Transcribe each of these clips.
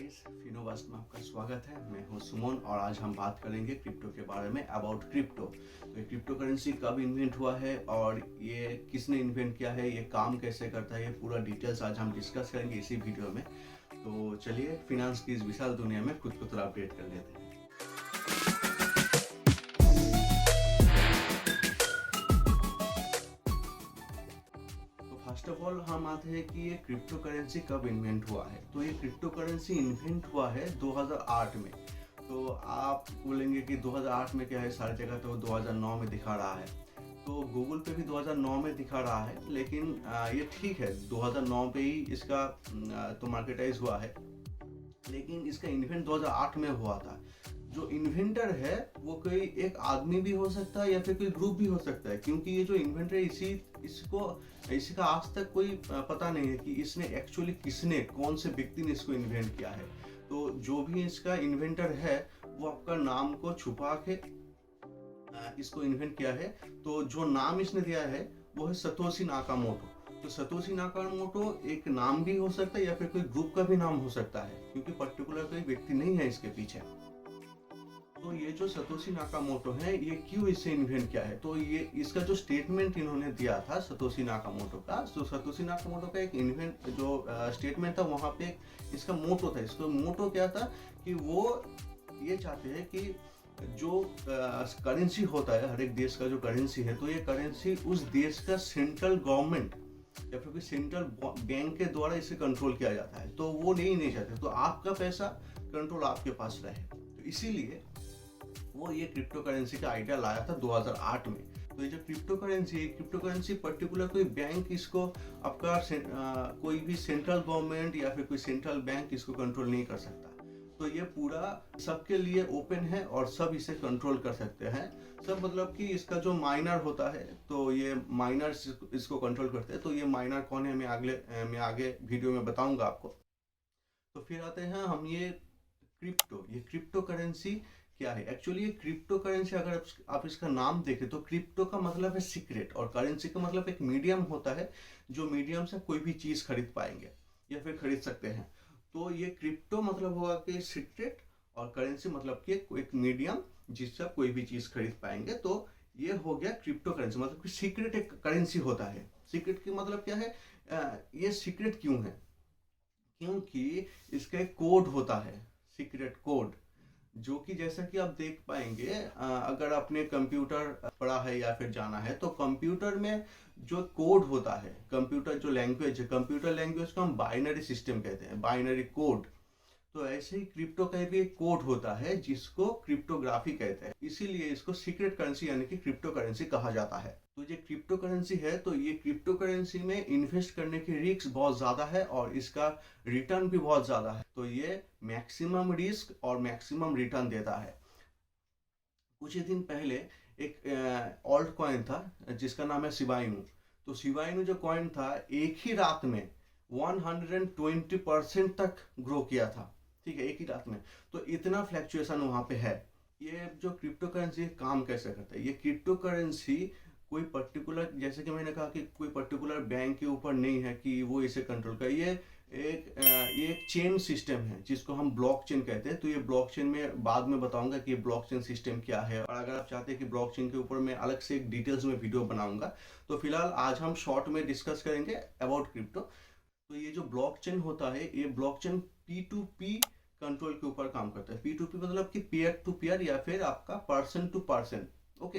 Guys, फिनोवास्ट में आपका स्वागत है। मैं हूं सुमन और आज हम बात करेंगे क्रिप्टो के बारे में, अबाउट क्रिप्टो। तो ये क्रिप्टो करेंसी कब इन्वेंट हुआ है और ये किसने इन्वेंट किया है, ये काम कैसे करता है, ये पूरा डिटेल्स आज हम डिस्कस करेंगे इसी वीडियो में। तो चलिए फिनांस की इस विशाल दुनिया में खुद को थोड़ा अपडेट कर लेते हैं। फर्स्ट ऑफ ऑल हम आते हैं कि ये क्रिप्टो करेंसी कब इन्वेंट हुआ है। तो ये क्रिप्टो करेंसी इन्वेंट हुआ है 2008 में। तो आप बोलेंगे कि 2008 में क्या है, सारी जगह तो 2009 में दिखा रहा है। तो गूगल पे भी 2009 में दिखा रहा है, लेकिन ये ठीक है 2009 पे ही इसका तो मार्केटाइज हुआ है, लेकिन इसका इन्वेंट 2008 में हुआ था। जो इन्वेंटर है वो कोई एक आदमी भी हो सकता है या फिर कोई ग्रुप भी हो सकता है, क्योंकि ये जो इन्वेंटर इसका आज तक कोई पता नहीं है कि इसने एक्चुअली कौन से व्यक्ति ने इसको इन्वेंट किया है। तो जो भी इसका इन्वेंटर है वो आपका नाम को छुपा के इसको इन्वेंट किया है। तो जो नाम इसने दिया है वो है सतोशी नाकामोटो। तो सतोशी नाकामोटो एक नाम भी हो सकता है या फिर कोई ग्रुप का भी नाम हो सकता है, क्योंकि पर्टिकुलर कोई व्यक्ति नहीं है इसके पीछे। तो ये जो सतोशी नाकामोटो है, ये क्यों इसे इन्वेंट किया है, तो ये इसका जो स्टेटमेंट इन्होंने दिया था सतोशी नाकामोटो का, तो सतोशी नाकामोटो का एक इन्वेंट जो स्टेटमेंट था, वहाँ पे इसका मोटो था। इसका मोटो क्या था कि वो ये चाहते हैं कि जो करेंसी होता है, हर एक देश का जो करेंसी है, तो ये करेंसी उस देश का सेंट्रल गवर्नमेंट या फिर कोई सेंट्रल बैंक के द्वारा इसे कंट्रोल किया जाता है। तो वो नहीं चाहते, तो आपका पैसा कंट्रोल आपके पास रहे। तो इसीलिए वो ये क्रिप्टो करेंसी का आइडिया लाया था 2008 में। तो ये जो क्रिप्टो करेंसी पर्टिकुलर कोई बैंक इसको आपका कोई भी सेंट्रल गवर्नमेंट या फिर कोई सेंट्रल बैंक इसको कंट्रोल नहीं कर सकता। तो ये पूरा सबके लिए ओपन है और सब इसे कंट्रोल कर सकते हैं। सब मतलब कि इसका जो माइनर होता है, तो ये माइनर इसको कंट्रोल करते हैं। तो ये माइनर कौन है मैं आगे वीडियो में बताऊंगा आपको। तो फिर आते हैं हम ये क्रिप्टो करेंसी क्या है। एक्चुअली ये क्रिप्टो करेंसी, अगर आप इसका नाम देखें तो क्रिप्टो का मतलब है सीक्रेट और करेंसी का मतलब एक मीडियम होता है, जो मीडियम से कोई भी चीज खरीद पाएंगे या फिर खरीद सकते हैं। तो ये क्रिप्टो मतलब होगा कि सीक्रेट और करेंसी मतलब कि एक मीडियम जिससे आप कोई भी चीज खरीद पाएंगे। तो ये हो गया क्रिप्टो करेंसी, मतलब कि सीक्रेट एक करेंसी होता है। सीक्रेट की मतलब क्या है, ये सीक्रेट क्यों है, क्योंकि इसका एक कोड होता है, सीक्रेट कोड, जो कि जैसा कि आप देख पाएंगे, अगर आपने कंप्यूटर पढ़ा है या फिर जाना है, तो कंप्यूटर में जो कोड होता है, कंप्यूटर जो लैंग्वेज है, कंप्यूटर लैंग्वेज को हम बाइनरी सिस्टम कहते हैं, बाइनरी कोड। तो ऐसे ही क्रिप्टो का भी एक कोड होता है जिसको क्रिप्टोग्राफी कहते हैं, इसीलिए इसको सीक्रेट करेंसी यानी कि क्रिप्टो करेंसी कहा जाता है। तो ये क्रिप्टो करेंसी है, तो ये क्रिप्टो करेंसी में इन्वेस्ट करने की रिस्क बहुत ज्यादा है और इसका रिटर्न भी बहुत ज्यादा है। तो ये मैक्सिमम रिस्क और मैक्सिमम रिटर्न देता है। कुछ ही दिन पहले एक ऑल्ट कॉइन था जिसका नाम है शिबा इनू। तो शिबा इनू जो कॉइन था, एक ही रात में 120% तक ग्रो किया था। ठीक है, एक ही रात में। तो इतना फ्लैक्चुएशन वहां पे है। ये जो क्रिप्टो करेंसी काम कैसे करता है, ये क्रिप्टो करेंसी कोई पर्टिकुलर, जैसे कि मैंने कहा कि कोई पर्टिकुलर बैंक के ऊपर नहीं है कि वो इसे कंट्रोल करे। ये एक चेन सिस्टम है जिसको हम ब्लॉकचेन कहते हैं। तो ये ब्लॉकचेन में बाद में बताऊंगा कि ब्लॉकचेन सिस्टम क्या है, और अगर आप चाहते हैं कि ब्लॉकचेन के ऊपर मैं अलग से एक डिटेल्स में वीडियो बनाऊंगा। तो फिलहाल आज हम शॉर्ट में डिस्कस करेंगे अबाउट क्रिप्टो। तो ये जो ब्लॉकचेन होता है, ये ब्लॉकचेन P2P कंट्रोल के ऊपर काम करता है। P2P मतलब कि पीयर टू पीयर या फिर आपका पर्सन टू पर्सन। ओके,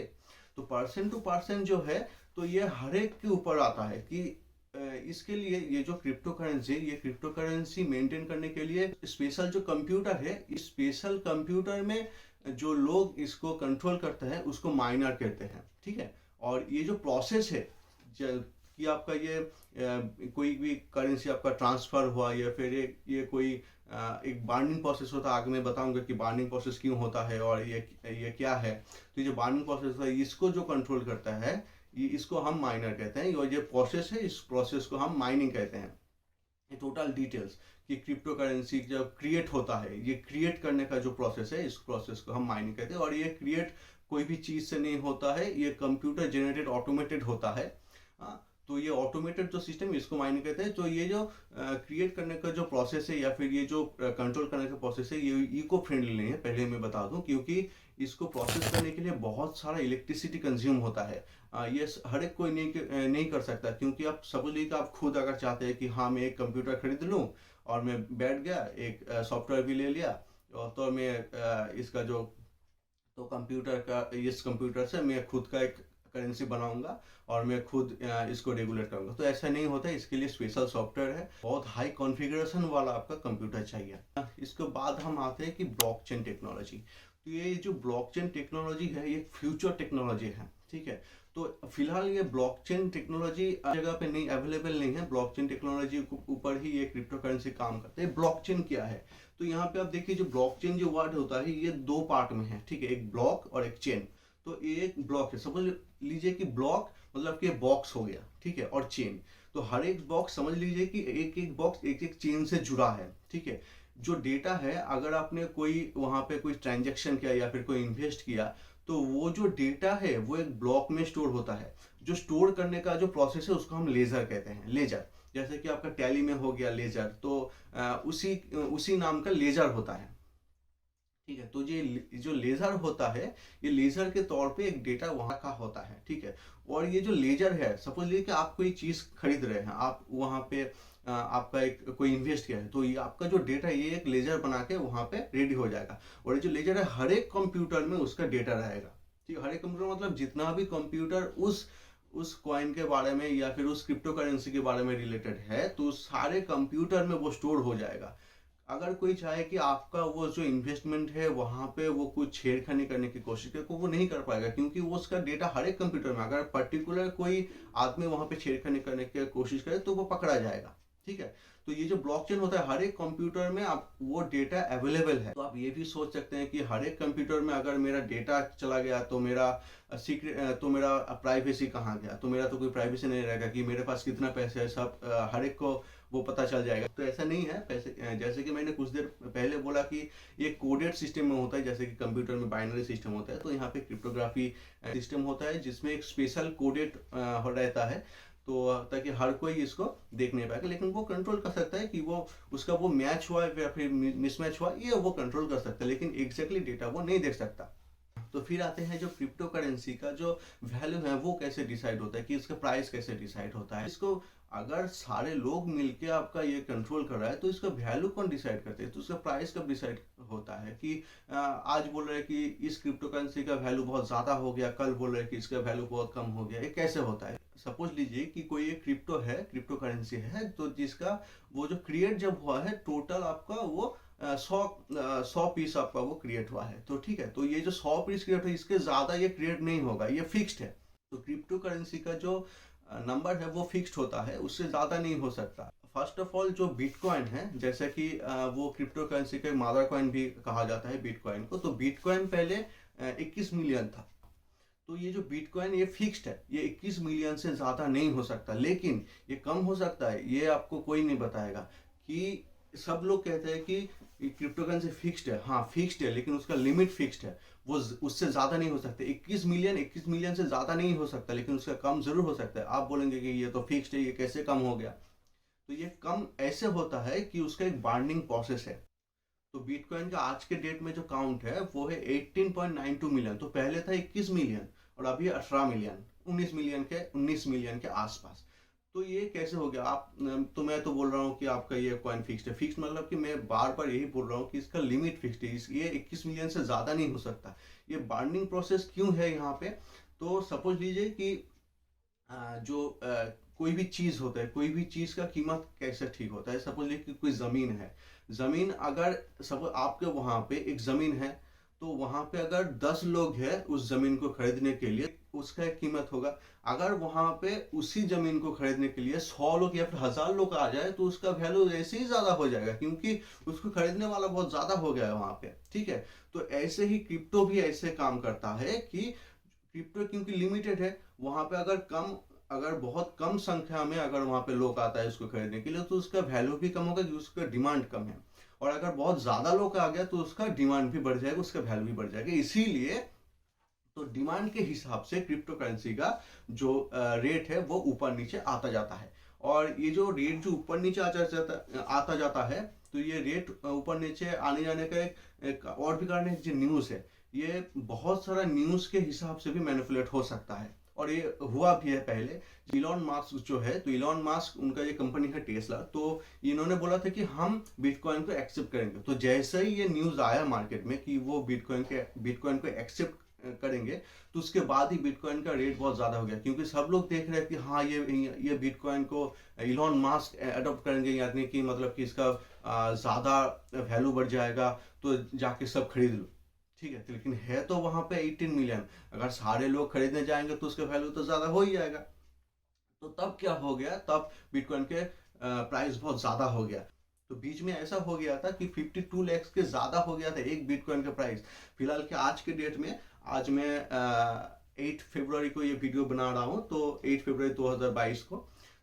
तो पर्सन टू पर्सन जो है, तो ये हर एक के ऊपर आता है कि इसके लिए ये जो क्रिप्टो करेंसी मेंटेन करने के लिए स्पेशल जो कंप्यूटर है, इस स्पेशल कंप्यूटर में जो लोग इसको कंट्रोल करते हैं उसको माइनर कहते हैं। ठीक है, और ये जो प्रोसेस है कि आपका ये कोई भी करेंसी आपका ट्रांसफर हुआ या फिर ये कोई एक बाइंडिंग प्रोसेस होता है। आगे मैं बताऊंगा कि बाइंडिंग प्रोसेस क्यों होता है और ये क्या है। तो ये जो बाइंडिंग प्रोसेस है, इसको जो कंट्रोल करता है, इसको हम माइनर कहते हैं, और ये प्रोसेस है, इस प्रोसेस को हम माइनिंग कहते हैं। ये टोटल डिटेल्स कि क्रिप्टो करेंसी जब क्रिएट होता है, ये क्रिएट करने का जो प्रोसेस है, इस प्रोसेस को हम माइनिंग कहते हैं। और ये क्रिएट कोई भी चीज से नहीं होता है, ये कंप्यूटर जनरेटेड ऑटोमेटेड होता है। तो तो ये ऑटोमेटेड जो सिस्टम इसको माइनिंग कहते हैं। तो ये जो क्रिएट करने का जो प्रोसेस है या फिर ये जो कंट्रोल करने का प्रोसेस है ये इको फ्रेंडली नहीं है, पहले मैं बता दूं, क्योंकि इसको प्रोसेस करने के लिए बहुत सारा इलेक्ट्रिसिटी कंज्यूम होता है। ये हर एक कोई नहीं कर सकता, क्योंकि आप समझ लीजिए कि आप खुद अगर चाहते हैं कि हाँ मैं एक कंप्यूटर खरीद लूँ और मैं बैठ गया, एक सॉफ्टवेयर भी ले लिया, और तो मैं इसका जो तो कंप्यूटर का इस कंप्यूटर से मैं खुद का एक करेंसी बनाऊंगा और मैं खुद इसको रेगुलेट करूंगा, तो ऐसा नहीं होता है। इसके लिए स्पेशल सॉफ्टवेयर है, बहुत हाई कॉन्फ़िगरेशन वाला आपका कंप्यूटर चाहिए। इसके बाद हम आते हैं कि ब्लॉकचेन टेक्नोलॉजी। तो ये जो ब्लॉकचेन टेक्नोलॉजी है ये फ्यूचर टेक्नोलॉजी है, ठीक है। तो फिलहाल ये ब्लॉकचेन टेक्नोलॉजी जगह पे नहीं अवेलेबल नहीं है, ब्लॉकचेन टेक्नोलॉजी के ऊपर ही ये क्रिप्टो करेंसी काम करते हैं। ब्लॉकचेन क्या है, तो यहाँ पे आप देखिए जो ब्लॉकचेन जो वर्ड होता है ये दो पार्ट में है, ठीक है, एक ब्लॉक और एक चेन। तो एक ब्लॉक है, समझ लीजिए कि ब्लॉक मतलब कि बॉक्स हो गया, ठीक है, और चेन, तो हर एक बॉक्स समझ लीजिए कि एक एक बॉक्स एक एक चेन से जुड़ा है, ठीक है। जो डेटा है, अगर आपने कोई वहां पे कोई ट्रांजेक्शन किया या फिर कोई इन्वेस्ट किया, तो वो जो डेटा है वो एक ब्लॉक में स्टोर होता है। जो स्टोर करने का जो प्रोसेस है उसको हम लेजर कहते हैं, लेजर। जैसे कि आपका टैली में हो गया लेजर, तो उसी उसी नाम का लेजर होता है, ठीक है। तो ये जो लेजर होता है, ये लेजर के तौर पे एक डेटा वहां का होता है, ठीक है। और ये जो लेजर है, सपोज लीजिए कि आप कोई चीज खरीद रहे हैं, आप वहां पे आपका एक कोई इन्वेस्ट किया है, तो ये आपका जो डेटा ये एक लेजर बना के वहां पे रेडी हो जाएगा। और ये जो लेजर है हर एक कंप्यूटर में उसका डेटा रहेगा, ठीक है। हर एक कंप्यूटर मतलब जितना भी कंप्यूटर उस कॉइन के बारे में या फिर उस क्रिप्टो करेंसी के बारे में रिलेटेड है, तो सारे कंप्यूटर में वो स्टोर हो जाएगा। अगर कोई चाहे कि आपका वो जो इन्वेस्टमेंट है वहां पे वो कुछ छेड़खानी करने की कोशिश करे, तो वो नहीं कर पाएगा, क्योंकि वो उसका डेटा हर एक कंप्यूटर में, अगर पर्टिकुलर कोई आदमी वहां पे छेड़खानी करने की कोशिश करे तो वो पकड़ा जाएगा, ठीक है। तो ये जो ब्लॉकचेन होता है, हर एक कंप्यूटर में आप वो डेटा अवेलेबल है। तो आप ये भी सोच सकते हैं कि हर एक कंप्यूटर में अगर मेरा डेटा चला गया तो मेरा सीक्रेट, तो मेरा प्राइवेसी कहाँ गया, तो मेरा तो कोई प्राइवेसी नहीं रहेगा कि मेरे पास कितना पैसा है, सब हर एक को वो पता चल जाएगा। तो ऐसा नहीं है। पैसे जैसे कि मैंने कुछ देर पहले बोला कि ये कोडेड सिस्टम में होता है, जैसे कि कंप्यूटर में बाइनरी सिस्टम होता है, तो यहाँ पे क्रिप्टोग्राफी सिस्टम होता है जिसमें एक स्पेशल कोडेड रहता है, तो ताकि हर कोई इसको देख नहीं पाएगा, लेकिन वो कंट्रोल कर सकता है कि वो उसका वो मैच हुआ या फिर मिसमैच हुआ, ये वो कंट्रोल कर सकता है, लेकिन एग्जैक्टली डेटा वो नहीं देख सकता। तो फिर आते हैं जो क्रिप्टो करेंसी का जो वैल्यू है वो कैसे डिसाइड होता है, कि इसका प्राइस कैसे डिसाइड होता है। इसको अगर सारे लोग मिलके आपका ये कंट्रोल कर रहा है, तो इसका वैल्यू कौन डिसाइड करते हैं, तो उसका प्राइस कब डिसाइड होता है। कि आज बोल रहे हैं कि इस क्रिप्टो करेंसी का वैल्यू बहुत ज़्यादा हो गया, कल बोल रहे हैं कि इसका वैल्यू बहुत कम हो गया, ये कैसे होता है। सपोज लीजिए कि कोई एक क्रिप्टो है, क्रिप्टो करेंसी है, तो जिसका वो जो क्रिएट जब हुआ है, टोटल आपका वो 100 पीस आपका वो क्रिएट हुआ है, तो ठीक है। तो ये जो 100 पीस क्रिएट है, इसके ज़्यादा ये क्रिएट नहीं होगा, ये फिक्स्ड है। तो क्रिप्टो करेंसी का जो नंबर है वो फिक्स्ड होता है, उससे ज़्यादा नहीं हो सकता। फर्स्ट ऑफ ऑल जो बिटकॉइन है, जैसे कि वो क्रिप्टो करेंसी का मदर कॉइन भी कहा जाता है बिटकॉइन को, तो बिटकॉइन पहले 21 मिलियन था। तो ये जो बिटकॉइन ये फिक्स्ड है, ये 21 मिलियन से ज़्यादा नहीं हो सकता, लेकिन ये कम हो सकता है, ये आपको कोई नहीं बताएगा। कि सब लोग कहते हैं कि क्रिप्टो करेंसी फिक्स्ड है, हाँ फिक्स्ड है, लेकिन उसका लिमिट फिक्स्ड है, वो उससे ज़्यादा नहीं हो सकते। 21 मिलियन से ज़्यादा नहीं हो सकता, लेकिन उसका कम ज़रूर हो सकता है। आप बोलेंगे कि ये तो फिक्स्ड है, ये कैसे कम हो गया, तो ये कम ऐसे होता है कि उसका एक बाइंडिंग प्रोसेस है। तो बिटकॉइन का आज के डेट में जो काउंट है वो है 18.92 मिलियन, तो पहले था 21 मिलियन और अभी 18 मिलियन, 19 मिलियन के आसपास। तो ये कैसे हो गया। आप तो मैं तो बोल रहा हूँ कि आपका ये कॉइन फिक्स्ड है। फिक्स्ड मतलब कि मैं बार बार यही बोल रहा हूँ कि इसका लिमिट फिक्स्ड है, ये 21 मिलियन से ज़्यादा नहीं हो सकता। ये बाइंडिंग प्रोसेस क्यों है यहाँ पे, तो सपोज लीजिए कि जो कोई भी चीज़ होता है, कोई भी चीज़ का कीमत कैसे ठीक होता है। सपोज लीजिए कि कोई ज़मीन है, ज़मीन अगर सपोज आपके वहाँ पे एक ज़मीन है, तो वहाँ पे अगर 10 लोग हैं उस ज़मीन को खरीदने के लिए, उसका एक कीमत होगा। अगर वहाँ पे उसी ज़मीन को खरीदने के लिए 100 लोग या फिर 1000 लोग आ जाए, तो उसका वैल्यू ऐसे ही ज़्यादा हो जाएगा, क्योंकि उसको खरीदने वाला बहुत ज़्यादा हो गया है वहाँ पे, ठीक है। तो ऐसे ही क्रिप्टो भी ऐसे काम करता है कि क्रिप्टो क्योंकि लिमिटेड है, वहाँ पे अगर बहुत कम संख्या में अगर वहाँ पे लोग आता है उसको खरीदने के लिए, तो उसका वैल्यू भी कम होगा क्योंकि उसका डिमांड कम है। और अगर बहुत ज़्यादा लोग आ गया तो उसका डिमांड भी बढ़ जाएगा, उसका वैल्यू भी बढ़ जाएगा। इसीलिए तो डिमांड के हिसाब से क्रिप्टो करेंसी का जो रेट है वो ऊपर नीचे आता जाता है। और ये जो रेट जो ऊपर नीचे आता जाता है, तो ये रेट ऊपर नीचे आने जाने का एक और भी कारण है। जो न्यूज़ है, ये बहुत सारा न्यूज़ के हिसाब से भी मैनिपुलेट हो सकता है, और ये हुआ भी है पहले। इलॉन मास्क जो है, तो इलॉन मास्क उनका ये कंपनी है टेस्ला, तो इन्होंने बोला था कि हम बिटकॉइन को एक्सेप्ट करेंगे। तो जैसे ही ये न्यूज़ आया मार्केट में कि वो बिटकॉइन को एक्सेप्ट करेंगे, तो उसके बाद ही बिटकॉइन का रेट बहुत ज़्यादा हो गया, क्योंकि सब लोग देख रहे हैं कि हाँ ये बिटकॉइन को इलॉन मास्क अडॉप्ट करेंगे, यानी कि मतलब कि इसका ज़्यादा वैल्यू बढ़ जाएगा, तो जाके सब खरीद लो। ठीक है, तो लेकिन है तो वहाँ पे 18 मिलियन, अगर सारे लोग खरीदने जाएंगे तो उसका वैल्यू तो ज़्यादा हो ही जाएगा। तो तब क्या हो गया, तब बिटकॉइन के प्राइस बहुत ज़्यादा हो गया। तो बीच में ऐसा हो गया था कि 52 लाख के ज़्यादा हो गया था एक बिटकॉइन का प्राइस। फिलहाल के आज के डेट में, आज मैं 8 फरवरी को ये वीडियो बना रहा हूँ, तो 8 फरवरी 2022 को,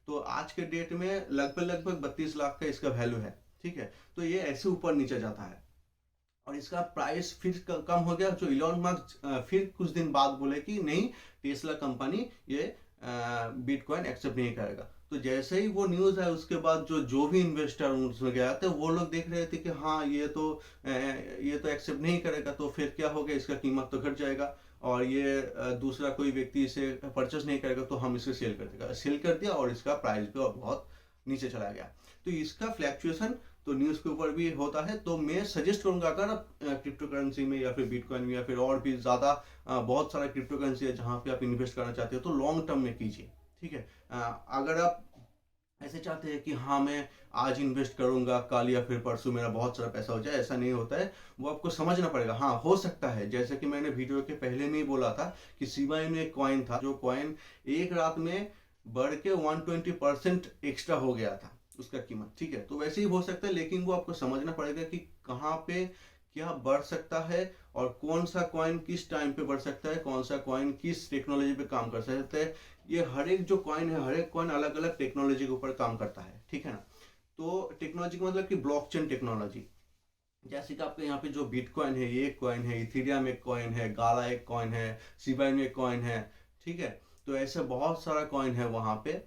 तो आज के डेट में लगभग 32 लाख का इसका वैल्यू है। ठीक है, तो ये ऐसे ऊपर नीचे जाता है, और इसका प्राइस फिर कम हो गया। जो इलॉन मस्क फिर कुछ दिन बाद बोले कि नहीं, टेस्ला कंपनी ये बिटकॉइन एक्सेप्ट नहीं करेगा। तो जैसे ही वो न्यूज़ है, उसके बाद जो भी इन्वेस्टर उसमें गया था, वो लोग देख रहे थे कि हाँ ये तो एक्सेप्ट नहीं करेगा, तो फिर क्या हो गया, इसका कीमत तो घट जाएगा, और ये दूसरा कोई व्यक्ति इसे परचेस नहीं करेगा, तो हम इसे सेल कर दिया, और इसका प्राइस भी बहुत नीचे चला गया। तो इसका फ्लैक्चुएशन तो न्यूज़ के ऊपर भी होता है। तो मैं सजेस्ट करूंगा, अगर आप क्रिप्टो करेंसी में या फिर बिटकॉइन में या फिर और भी ज़्यादा बहुत सारा क्रिप्टो करेंसी है जहाँ पे आप इन्वेस्ट करना चाहते हो, तो लॉन्ग टर्म में कीजिए। ठीक है, अगर आप ऐसे चाहते हैं कि हाँ मैं आज इन्वेस्ट करूंगा, कल या फिर परसों मेरा बहुत सारा पैसा हो जाए, ऐसा नहीं होता है। वो आपको समझना पड़ेगा। हाँ, हो सकता है, जैसे कि मैंने वीडियो के पहले में ही बोला था कि शिबा इनू एक कॉइन था, जो कॉइन एक रात में बढ़ के 120% एक्स्ट्रा हो गया था उसका कीमत। ठीक है, तो वैसे ही हो सकता है, लेकिन वो आपको समझना पड़ेगा कि कहाँ पे क्या बढ़ सकता है, और कौन सा कॉइन किस टाइम पे बढ़ सकता है, कौन सा कॉइन किस टेक्नोलॉजी पे काम कर सकता है। ये हर एक जो कॉइन है, हर एक कॉइन अलग अलग टेक्नोलॉजी के ऊपर काम करता है। ठीक है ना, तो टेक्नोलॉजी का मतलब कि ब्लॉकचेन टेक्नोलॉजी। जैसे कि आपके यहाँ पे जो बिटकॉइन है, ये एक कॉइन है, इथेरियम एक कॉइन है, गाला एक कॉइन है, शिबा इनू एक कॉइन है। ठीक है, तो ऐसे बहुत सारा कॉइन है वहाँ पे,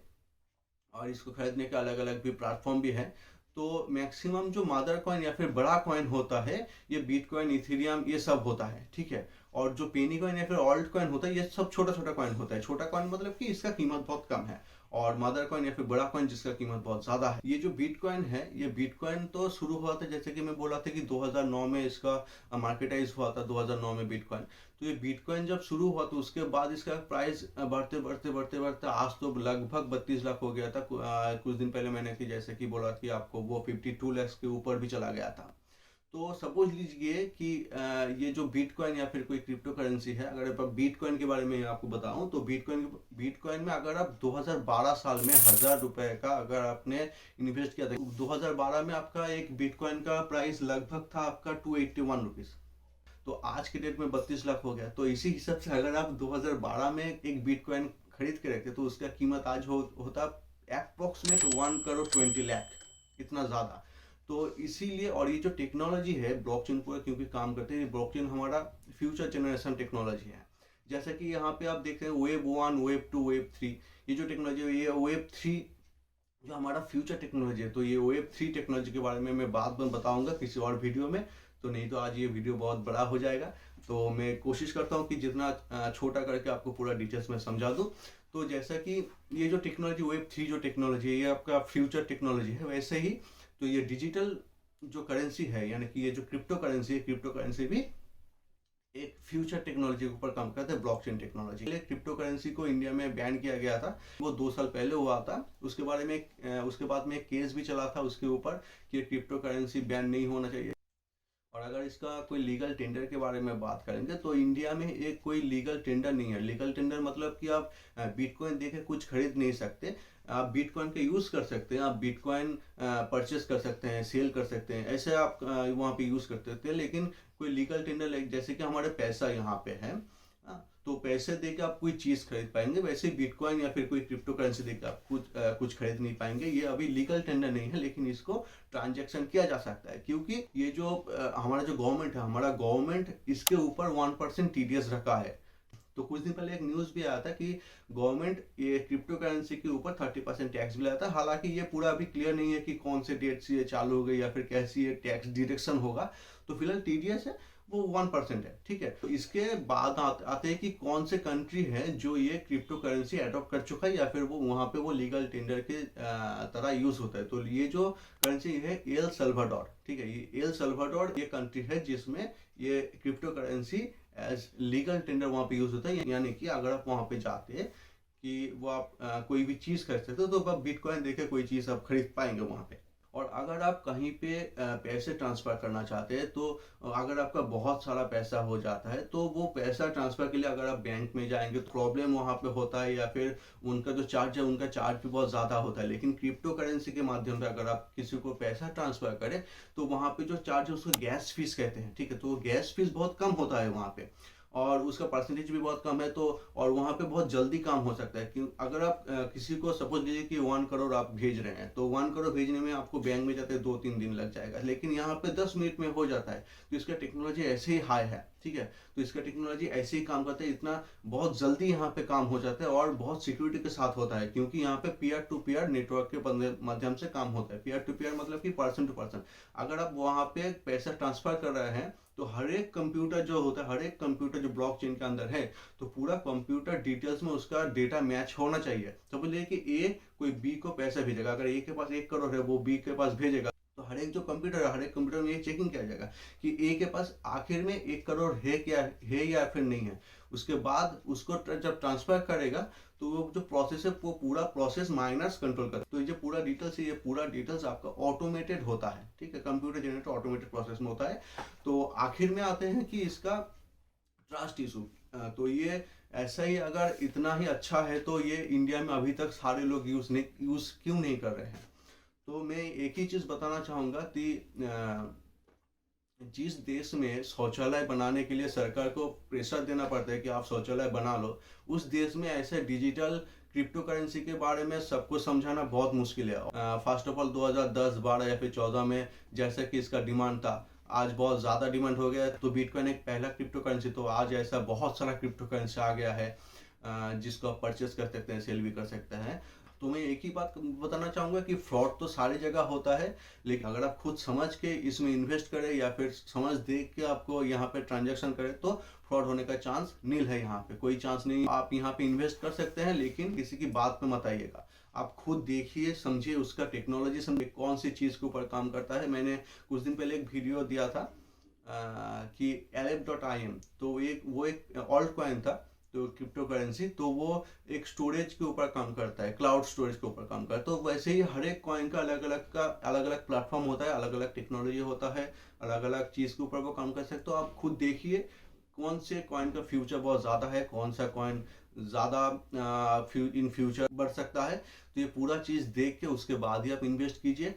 और इसको खरीदने के अलग अलग भी प्लेटफॉर्म भी है। तो मैक्सिमम जो मदर कॉइन या फिर बड़ा कॉइन होता है, ये बिटकॉइन, इथेरियम, ये सब होता है। ठीक है, और जो पेनी कॉइन या फिर ऑल्ट कॉइन होता है, ये सब छोटा छोटा कॉइन होता है। छोटा कॉइन मतलब कि इसका कीमत बहुत कम है, और मदर कॉइन या फिर बड़ा कॉइन जिसका कीमत बहुत ज्यादा है। ये जो बिटकॉइन है, ये बिटकॉइन तो शुरू हुआ था, जैसे कि मैं बोला था कि 2009 में इसका मार्केटाइज हुआ था, 2009 में बिटकॉइन। तो ये बिटकॉइन जब शुरू हुआ, तो उसके बाद इसका प्राइस बढ़ते बढ़ते बढ़ते बढ़ते आज तो लगभग 32 लाख हो गया था। कुछ दिन पहले मैंने कि जैसे कि बोला कि आपको, वो 52 लाख के ऊपर भी चला गया था। तो सपोज लीजिए कि ये जो बिटकॉइन या फिर कोई क्रिप्टो करेंसी है, अगर आप बिटकॉइन के बारे में आपको बताऊं, तो बिटकॉइन में अगर आप 2012 साल में 1000 रुपए का अगर आपने इन्वेस्ट किया था, 2012 में आपका एक बिटकॉइन का प्राइस लगभग था आपका 281 रुपीज। तो आज के डेट में 32 लाख हो गया। तो इसी हिसाब से अगर आप 2012 में एक बिटकॉइन खरीद के रखते, तो उसका कीमत आज होता अप्रोक्सीमेट 1 करोड़ 20 लाख, इतना ज़्यादा। तो इसीलिए, और ये जो टेक्नोलॉजी है ब्लॉकचेन पर क्योंकि काम करते हैं, ब्लॉकचेन हमारा फ्यूचर जनरेशन टेक्नोलॉजी है। जैसे कि यहाँ पे आप देख रहे हैं वेब 1, वेब 2, वेब 3, ये जो टेक्नोलॉजी है, ये वेब 3 जो हमारा फ्यूचर टेक्नोलॉजी है। तो ये वेब 3 टेक्नोलॉजी के बारे में मैं बाद में बताऊंगा किसी और वीडियो में। तो नहीं तो आज ये वीडियो बहुत बड़ा हो जाएगा, तो मैं कोशिश करता हूँ कि जितना छोटा करके आपको पूरा डिटेल्स में समझा दूँ। तो जैसा कि ये जो टेक्नोलॉजी वेब 3 जो टेक्नोलॉजी है, ये आपका फ्यूचर टेक्नोलॉजी है। वैसे ही तो ये डिजिटल जो करेंसी है, यानी कि ये जो क्रिप्टो करेंसी है, क्रिप्टो करेंसी भी एक फ्यूचर टेक्नोलॉजी के ऊपर काम करते हैं, ब्लॉकचेन टेक्नोलॉजी। पहले क्रिप्टो करेंसी को इंडिया में बैन किया गया था, वो 2 साल पहले हुआ था। उसके बारे में उसके बाद में एक केस भी चला था उसके ऊपर कि क्रिप्टो करेंसी बैन नहीं होना चाहिए। और अगर इसका कोई लीगल टेंडर के बारे में बात करेंगे, तो इंडिया में एक कोई लीगल टेंडर नहीं है। लीगल टेंडर मतलब कि आप बिटकॉइन देके कुछ खरीद नहीं सकते। आप बिटकॉइन का यूज़ कर सकते हैं, आप बिटकॉइन परचेस कर सकते हैं, सेल कर सकते हैं, ऐसे आप वहाँ पे यूज़ कर सकते हैं। लेकिन कोई लीगल टेंडर, जैसे कि हमारे पैसा यहाँ पे है, तो पैसे दे के आप कोई चीज़ खरीद पाएंगे, वैसे बिटकॉइन या फिर कोई क्रिप्टो करेंसी दे के आप कुछ खरीद नहीं पाएंगे। ये अभी लीगल टेंडर नहीं है, लेकिन इसको ट्रांजैक्शन किया जा सकता है, क्योंकि ये जो हमारा जो गवर्नमेंट है, हमारा गवर्नमेंट इसके ऊपर 1% TDS रखा है। तो कुछ दिन पहले एक न्यूज़ भी आया था कि गवर्नमेंट ये क्रिप्टो करेंसी के ऊपर 30% टैक्स भी लाया था। हालांकि ये पूरा अभी क्लियर नहीं है कि कौन से डेट से ये चालू हो गई या फिर कैसी ये टैक्स डिडक्शन होगा। तो फिलहाल टीडीएस है वो 1% है, ठीक है। तो इसके बाद आते हैं कि कौन से कंट्री है जो ये क्रिप्टो करेंसी अडॉप्ट कर चुका है या फिर वो वहाँ पे वो लीगल टेंडर के तरह यूज होता है। तो ये जो करेंसी है एल सल्वाडोर, ठीक है, ये एल सल्वाडोर ये कंट्री है जिसमें ये crypto currency as legal tender वहाँ पे यूज होता है। यानी कि अगर आप वहाँ पे जाते कि वो आप कोई भी चीज़ खरीद सकते हो तो आप बिटकॉइन देके कोई चीज़ आप खरीद पाएंगे वहाँ पे। और अगर आप कहीं पे पैसे ट्रांसफ़र करना चाहते हैं तो अगर आपका बहुत सारा पैसा हो जाता है तो वो पैसा ट्रांसफ़र के लिए अगर आप बैंक में जाएंगे तो प्रॉब्लम वहाँ पे होता है या फिर उनका जो चार्ज है उनका चार्ज भी बहुत ज़्यादा होता है। लेकिन क्रिप्टो करेंसी के माध्यम से अगर आप किसी को पैसा ट्रांसफ़र करें तो वहाँ पे जो चार्ज है उसको गैस फीस कहते हैं, ठीक है। तो गैस फीस बहुत कम होता है वहाँ पे और उसका परसेंटेज भी बहुत कम है। तो और वहाँ पे बहुत जल्दी काम हो सकता है कि अगर आप किसी को सपोज लीजिए कि 1 करोड़ आप भेज रहे हैं तो 1 करोड़ भेजने में आपको बैंक में जाते 2-3 दिन लग जाएगा, लेकिन यहाँ पे 10 मिनट में हो जाता है। तो इसका टेक्नोलॉजी ऐसे ही हाई है, ठीक है। तो इसका टेक्नोलॉजी ऐसे ही काम करता है, इतना बहुत जल्दी यहाँ पे काम हो जाता है और बहुत सिक्योरिटी के साथ होता है क्योंकि यहाँ पे पीयर टू पीयर नेटवर्क के माध्यम से काम होता है। पीयर टू पीयर मतलब कि पर्सन टू पर्सन। अगर आप वहाँ पे पैसा ट्रांसफर कर रहे हैं तो हर एक कंप्यूटर जो होता है, हर एक कंप्यूटर जो ब्लॉकचेन के अंदर है तो पूरा कंप्यूटर डिटेल्स में उसका डेटा मैच होना चाहिए। तो बोलिए कि ए कोई बी को पैसा भेजेगा, अगर ए के पास 1 करोड़ है वो बी के पास भेजेगा तो हर एक जो कंप्यूटर है हर एक कंप्यूटर में ये चेकिंग किया जाएगा कि ए के पास आखिर में 1 करोड़ है क्या है या फिर नहीं है। उसके बाद उसको जब ट्रांसफर करेगा तो वो जो प्रोसेस है वो पूरा प्रोसेस माइनर्स कंट्रोल कर। तो ये जो पूरा डिटेल्स है ये पूरा डिटेल्स आपका ऑटोमेटेड होता है, ठीक है, कंप्यूटर जनरेटेड ऑटोमेटेड प्रोसेस में होता है। तो आखिर में आते हैं कि इसका ट्रस्ट इशू। तो ये ऐसा ही अगर इतना ही अच्छा है तो ये इंडिया में अभी तक सारे लोग यूज क्यों नहीं कर रहे हैं। तो मैं एक ही चीज बताना चाहूंगा कि जिस देश में शौचालय बनाने के लिए सरकार को प्रेशर देना पड़ता है कि आप शौचालय बना लो, उस देश में ऐसे डिजिटल क्रिप्टो करेंसी के बारे में सबको समझाना बहुत मुश्किल है। फर्स्ट ऑफ ऑल 2010, 12 या फिर 14 में जैसा कि इसका डिमांड था, आज बहुत ज़्यादा डिमांड हो गया है। तो बिटकॉइन एक पहला क्रिप्टो करेंसी, तो आज ऐसा बहुत सारा क्रिप्टो करेंसी आ गया है जिसको आप परचेस कर सकते हैं, सेल भी कर सकते हैं। तो मैं एक ही बात बताना चाहूँगा कि फ्रॉड तो सारी जगह होता है, लेकिन अगर आप खुद समझ के इसमें इन्वेस्ट करें या फिर समझ देख के आपको यहाँ पे ट्रांजैक्शन करें तो फ्रॉड होने का चांस नील है। यहाँ पे कोई चांस नहीं। आप यहाँ पे इन्वेस्ट कर सकते हैं लेकिन किसी की बात पे मत आइएगा। आप खुद देखिए, समझिए, उसका टेक्नोलॉजी समझिए कौन सी चीज़ के ऊपर काम करता है। मैंने कुछ दिन पहले एक वीडियो दिया था कि Aleph.im, तो वो एक ऑल्ट कॉइन था, तो क्रिप्टो करेंसी, तो वो एक स्टोरेज के ऊपर काम करता है, क्लाउड स्टोरेज के ऊपर काम करता है। तो वैसे ही हर एक कॉइन का अलग अलग प्लेटफॉर्म होता है, अलग अलग टेक्नोलॉजी होता है, अलग अलग चीज़ के ऊपर वो काम कर सकते हो। तो आप खुद देखिए कौन से कॉइन का फ्यूचर बहुत ज़्यादा है, कौन सा कॉइन ज़्यादा इन फ्यूचर बढ़ सकता है। तो ये पूरा चीज़ देख के उसके बाद ही आप इन्वेस्ट कीजिए।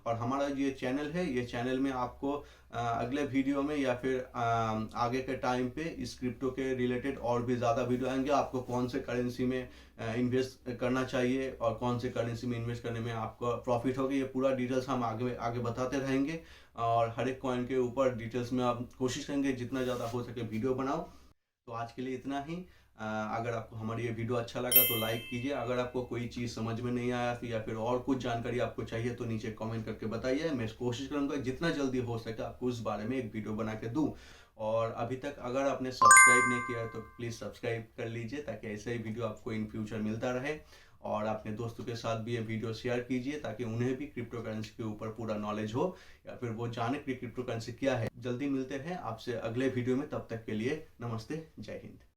और हमारा ये चैनल है, ये चैनल में आपको अगले वीडियो में या फिर आगे के टाइम पे इस क्रिप्टो के रिलेटेड और भी ज़्यादा वीडियो आएंगे। आपको कौन से करेंसी में इन्वेस्ट करना चाहिए और कौन से करेंसी में इन्वेस्ट करने में आपको प्रॉफिट होगा, ये पूरा डिटेल्स हम आगे आगे बताते रहेंगे। और हर एक कॉइन के ऊपर डिटेल्स में आप कोशिश करेंगे जितना ज़्यादा हो सके वीडियो बनाओ। तो आज के लिए इतना ही। अगर आपको हमारी ये वीडियो अच्छा लगा तो लाइक कीजिए। अगर आपको कोई चीज़ समझ में नहीं आया या फिर और कुछ जानकारी आपको चाहिए तो नीचे कमेंट करके बताइए। मैं कोशिश करूँगा जितना जल्दी हो सके आपको उस बारे में एक वीडियो बना के दूँ। और अभी तक अगर आपने सब्सक्राइब नहीं किया है तो प्लीज़ सब्सक्राइब कर लीजिए ताकि ऐसे ही वीडियो आपको इन फ्यूचर मिलता रहे। और अपने दोस्तों के साथ भी ये वीडियो शेयर कीजिए ताकि उन्हें भी क्रिप्टो करेंसी के ऊपर पूरा नॉलेज हो या फिर वो जाने कि क्रिप्टो करेंसी क्या है। जल्दी मिलते हैं आपसे अगले वीडियो में, तब तक के लिए नमस्ते, जय हिंद।